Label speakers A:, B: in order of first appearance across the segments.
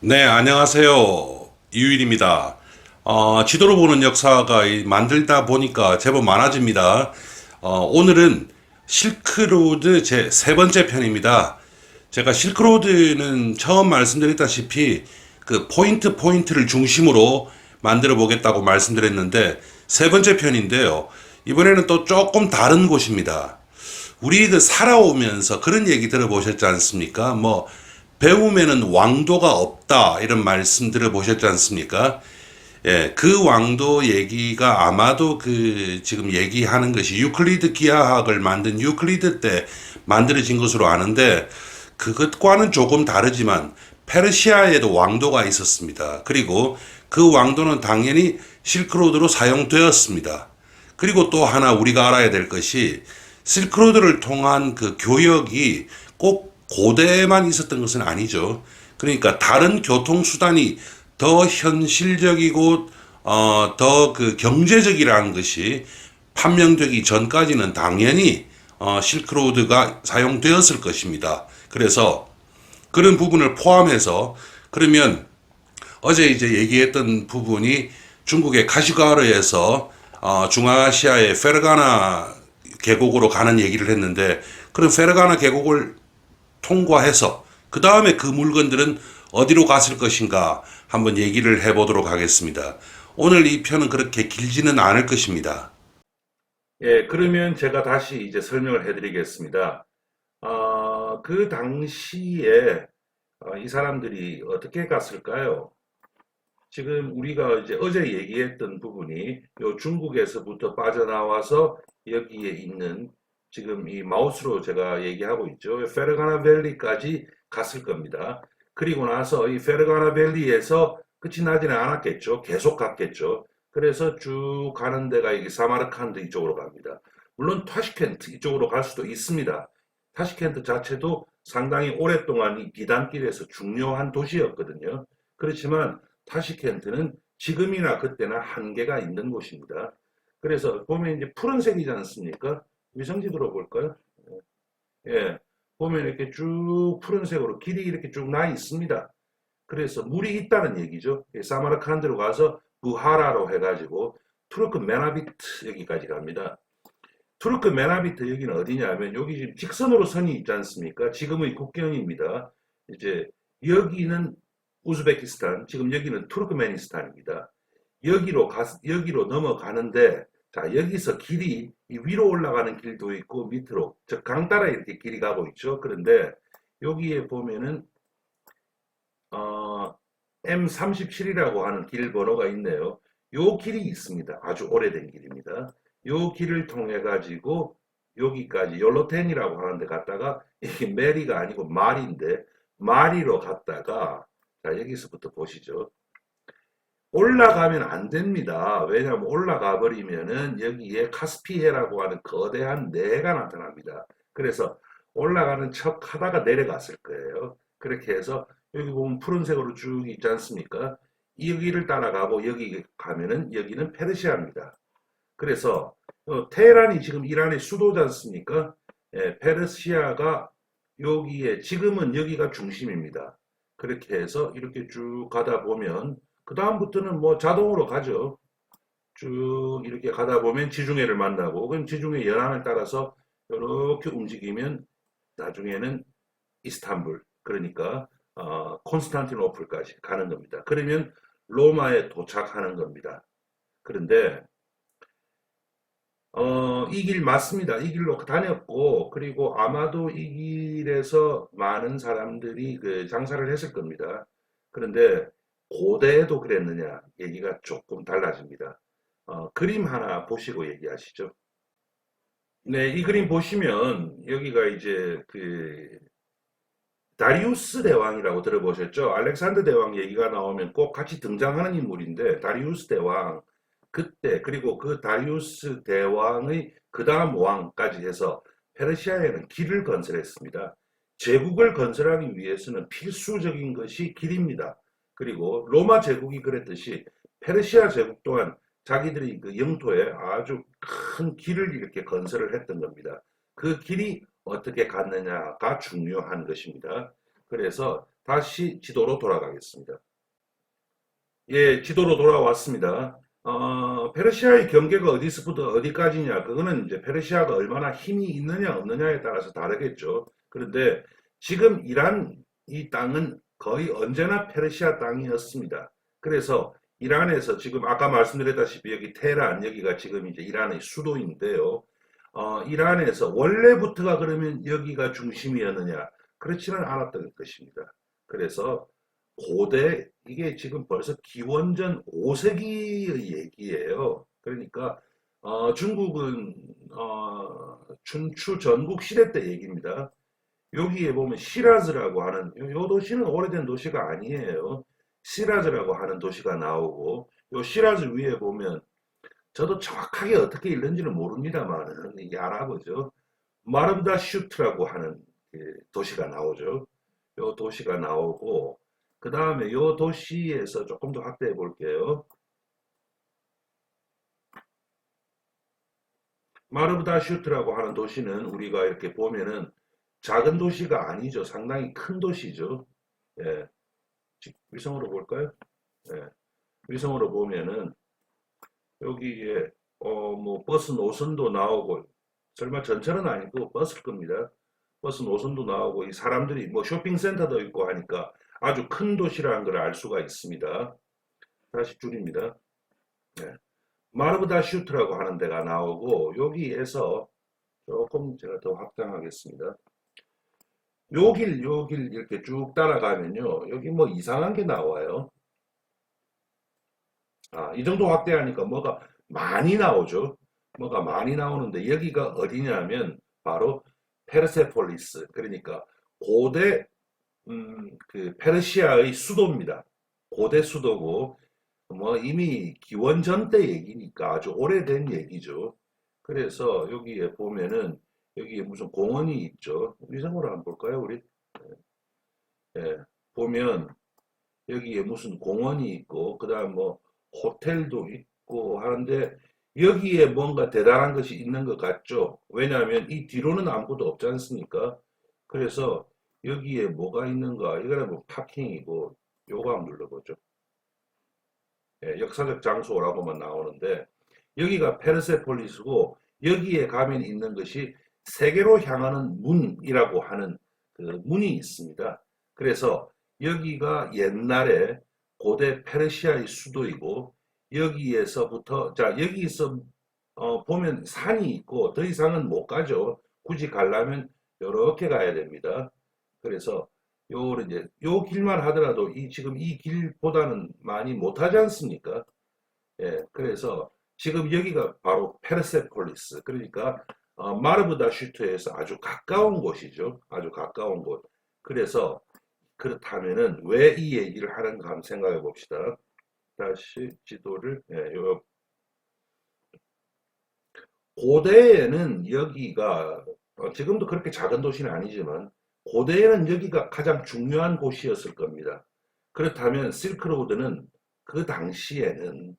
A: 네, 안녕하세요. 이유일입니다. 지도로 보는 역사가 만들다 보니까 제법 많아집니다. 오늘은 실크로드 제 세 번째 편입니다. 제가 실크로드는 처음 말씀드렸다시피 그 포인트를 중심으로 만들어 보겠다고 말씀드렸는데 세 번째 편인데요. 이번에는 또 조금 다른 곳입니다. 우리 그 살아오면서 그런 얘기 들어보셨지 않습니까? 뭐 배움에는 왕도가 없다 이런 말씀 들어보셨지 않습니까? 예, 그 왕도 얘기가 아마도 그 지금 얘기하는 것이 유클리드 기하학을 만든 유클리드 때 만들어진 것으로 아는데 그것과는 조금 다르지만 페르시아에도 왕도가 있었습니다. 그리고 그 왕도는 당연히 실크로드로 사용되었습니다. 그리고 또 하나 우리가 알아야 될 것이 실크로드를 통한 그 교역이 꼭 고대에만 있었던 것은 아니죠. 그러니까 다른 교통수단이 더 현실적이고 더 그 경제적이라는 것이 판명되기 전까지는 당연히 실크로드가 사용되었을 것입니다. 그래서 그런 부분을 포함해서 그러면 어제 이제 얘기했던 부분이 중국의 카시가르에서 중앙아시아의 페르가나 계곡으로 가는 얘기를 했는데 그런 페르가나 계곡을 통과해서 그 다음에 그 물건들은 어디로 갔을 것인가 한번 얘기를 해보도록 하겠습니다. 오늘 이 편은 그렇게 길지는 않을 것입니다.
B: 예, 그러면 제가 다시 이제 설명을 해드리겠습니다. 그 당시에 이 사람들이 어떻게 갔을까요? 지금 우리가 이제 어제 얘기했던 부분이 요 중국에서부터 빠져나와서 여기에 있는 지금 이 마우스로 제가 얘기하고 있죠. 페르가나 밸리까지 갔을 겁니다. 그리고 나서 이 페르가나 밸리에서 끝이 나지는 않았겠죠. 계속 갔겠죠. 그래서 쭉 가는 데가 이게 사마르칸드 이쪽으로 갑니다. 물론 타시켄트 이쪽으로 갈 수도 있습니다. 타시켄트 자체도 상당히 오랫동안 이 비단길에서 중요한 도시였거든요. 그렇지만 타시켄트는 지금이나 그때나 한계가 있는 곳입니다. 그래서 보면 이제 푸른색이지 않습니까? 위성지 들어볼까요? 예. 보면 이렇게 쭉 푸른색으로 길이 이렇게 쭉 나 있습니다. 그래서 물이 있다는 얘기죠. 사마르칸드로 가서 부하라로 해가지고 투르크 메나비트 여기까지 갑니다. 투르크 메나비트 여기는 어디냐면 여기 지금 직선으로 선이 있지 않습니까? 지금의 국경입니다. 이제 여기는 우즈베키스탄, 지금 여기는 투르크메니스탄입니다. 여기로 넘어가는데, 자, 여기서 길이 위로 올라가는 길도 있고 밑으로, 저 강 따라 이렇게 길이 가고 있죠. 그런데 여기에 보면은, M37이라고 하는 길 번호가 있네요. 요 길이 있습니다. 아주 오래된 길입니다. 요 길을 통해 가지고 여기까지 열로텐이라고 하는 데 갔다가 이게 메리가 아니고 마리인데 마리로 갔다가 자 여기서부터 보시죠. 올라가면 안 됩니다. 왜냐하면 올라가 버리면은 여기에 카스피해라고 하는 거대한 내가 나타납니다. 그래서 올라가는 척 하다가 내려갔을 거예요. 그렇게 해서 여기 보면 푸른색으로 쭉 있지 않습니까? 여기를 따라가고 여기 가면은 여기는 페르시아입니다. 그래서 테헤란이 지금 이란의 수도지 않습니까? 예, 페르시아가 여기에 지금은 여기가 중심입니다. 그렇게 해서 이렇게 쭉 가다 보면 그 다음부터는 뭐 자동으로 가죠. 쭉 이렇게 가다 보면 지중해를 만나고 그럼 지중해 연안을 따라서 이렇게 움직이면 나중에는 이스탄불 그러니까 콘스탄티노플까지 가는 겁니다. 그러면 로마에 도착하는 겁니다. 그런데 이 길 맞습니다. 이 길로 다녔고, 그리고 아마도 이 길에서 많은 사람들이 그 장사를 했을 겁니다. 그런데 고대에도 그랬느냐? 얘기가 조금 달라집니다. 그림 하나 보시고 얘기하시죠. 네, 이 그림 보시면 여기가 이제 그 다리우스 대왕이라고 들어보셨죠? 알렉산더 대왕 얘기가 나오면 꼭 같이 등장하는 인물인데 다리우스 대왕 그때 그리고 그 다리우스 대왕의 그 다음 왕까지 해서 페르시아에는 길을 건설했습니다. 제국을 건설하기 위해서는 필수적인 것이 길입니다. 그리고 로마 제국이 그랬듯이 페르시아 제국 또한 자기들이 그 영토에 아주 큰 길을 이렇게 건설을 했던 겁니다. 그 길이 어떻게 갔느냐가 중요한 것입니다. 그래서 다시 지도로 돌아가겠습니다. 예, 지도로 돌아왔습니다. 페르시아의 경계가 어디서부터 어디까지냐? 그거는 이제 페르시아가 얼마나 힘이 있느냐 없느냐에 따라서 다르겠죠. 그런데 지금 이란 이 땅은 거의 언제나 페르시아 땅이었습니다. 그래서 이란에서 지금 아까 말씀드렸다시피 여기 테헤란 여기가 지금 이제 이란의 수도인데요. 이란에서 원래부터가 그러면 여기가 중심이었느냐? 그렇지는 않았던 것입니다. 그래서 고대 이게 지금 벌써 기원전 5세기의 얘기예요. 그러니까 중국은 춘추 전국 시대 때 얘기입니다. 여기에 보면 시라즈라고 하는 요 도시는 오래된 도시가 아니에요. 시라즈라고 하는 도시가 나오고 요 시라즈 위에 보면 저도 정확하게 어떻게 읽는지는 모릅니다만 이게 아랍어죠. 마르브다 슈트라고 하는 도시가 나오죠. 요 도시가 나오고 그 다음에 요 도시에서 조금 더 확대해 볼게요. 마르브다 슈트라고 하는 도시는 우리가 이렇게 보면은 작은 도시가 아니죠. 상당히 큰 도시죠. 예. 위성으로 볼까요? 예. 위성으로 보면은 여기에 뭐 버스 노선도 나오고 설마 전철은 아니고 버스일 겁니다. 버스 노선도 나오고 이 사람들이 뭐 쇼핑센터도 있고 하니까 아주 큰 도시라는 걸 알 수가 있습니다. 다시 줄입니다. 네. 마르브다 슈트라고 하는 데가 나오고 여기에서 조금 제가 더 확장하겠습니다. 요 길 이렇게 쭉 따라가면요. 여기 뭐 이상한 게 나와요. 이 정도 확대하니까 뭐가 많이 나오죠. 뭐가 많이 나오는데 여기가 어디냐면 바로 페르세폴리스. 그러니까 고대 그 페르시아의 수도입니다. 고대 수도고 뭐 이미 기원전 때 얘기니까 아주 오래된 얘기죠. 그래서 여기에 보면은 여기에 무슨 공원이 있죠. 위성으로 한번 볼까요, 우리? 예, 보면 여기에 무슨 공원이 있고 그다음 뭐 호텔도 있고 하는데 여기에 뭔가 대단한 것이 있는 것 같죠. 왜냐하면 이 뒤로는 아무것도 없지 않습니까? 그래서 여기에 뭐가 있는가? 이거는 뭐 파킹이고 요거 한번 눌러보죠. 예, 역사적 장소라고만 나오는데 여기가 페르세폴리스고 여기에 가면 있는 것이 세계로 향하는 문이라고 하는 그 문이 있습니다. 그래서 여기가 옛날에 고대 페르시아의 수도이고 여기에서부터 자 여기서 보면 산이 있고 더 이상은 못 가죠. 굳이 가려면 이렇게 가야 됩니다. 그래서 요를 이제 요 길만 하더라도 지금 이 길보다는 많이 못하지 않습니까? 예, 그래서 지금 여기가 바로 페르세폴리스 그러니까 마르브다 슈트에서 아주 가까운 곳이죠. 아주 가까운 곳. 그래서 그렇다면은 왜 이 얘기를 하는가 한번 생각해 봅시다. 다시 지도를 고대에는 여기가 지금도 그렇게 작은 도시는 아니지만 고대에는 여기가 가장 중요한 곳이었을 겁니다. 그렇다면 실크로드는 그 당시에는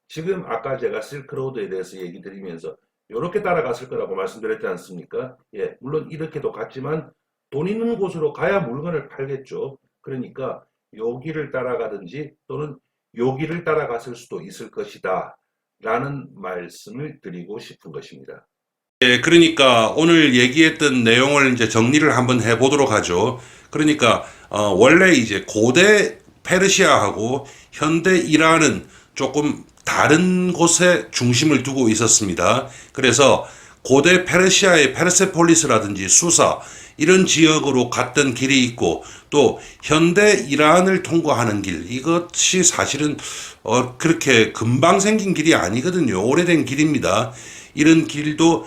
B: 지금 아까 제가 실크로드에 대해서 얘기 드리면서 이렇게 따라갔을 거라고 말씀드렸지 않습니까? 예, 물론 이렇게도 갔지만 돈 있는 곳으로 가야 물건을 팔겠죠. 그러니까 여기를 따라가든지 또는 여기를 따라갔을 수도 있을 것이다. 라는 말씀을 드리고 싶은 것입니다.
A: 예, 그러니까 오늘 얘기했던 내용을 이제 정리를 한번 해보도록 하죠. 그러니까 원래 이제 고대 페르시아하고 현대 이란은 조금 다른 곳에 중심을 두고 있었습니다. 그래서 고대 페르시아의 페르세폴리스라든지 수사 이런 지역으로 갔던 길이 있고 또 현대 이란을 통과하는 길 이것이 사실은 그렇게 금방 생긴 길이 아니거든요. 오래된 길입니다. 이런 길도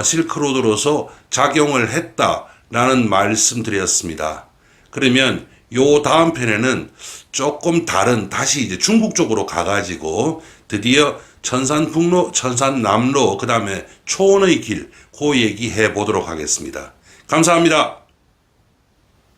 A: 실크로드로서 작용을 했다라는 말씀드렸습니다. 그러면 요 다음 편에는 조금 다른 다시 이제 중국 쪽으로 가가지고 드디어 천산북로, 천산남로, 그 다음에 초원의 길, 그 얘기 해 보도록 하겠습니다. 감사합니다.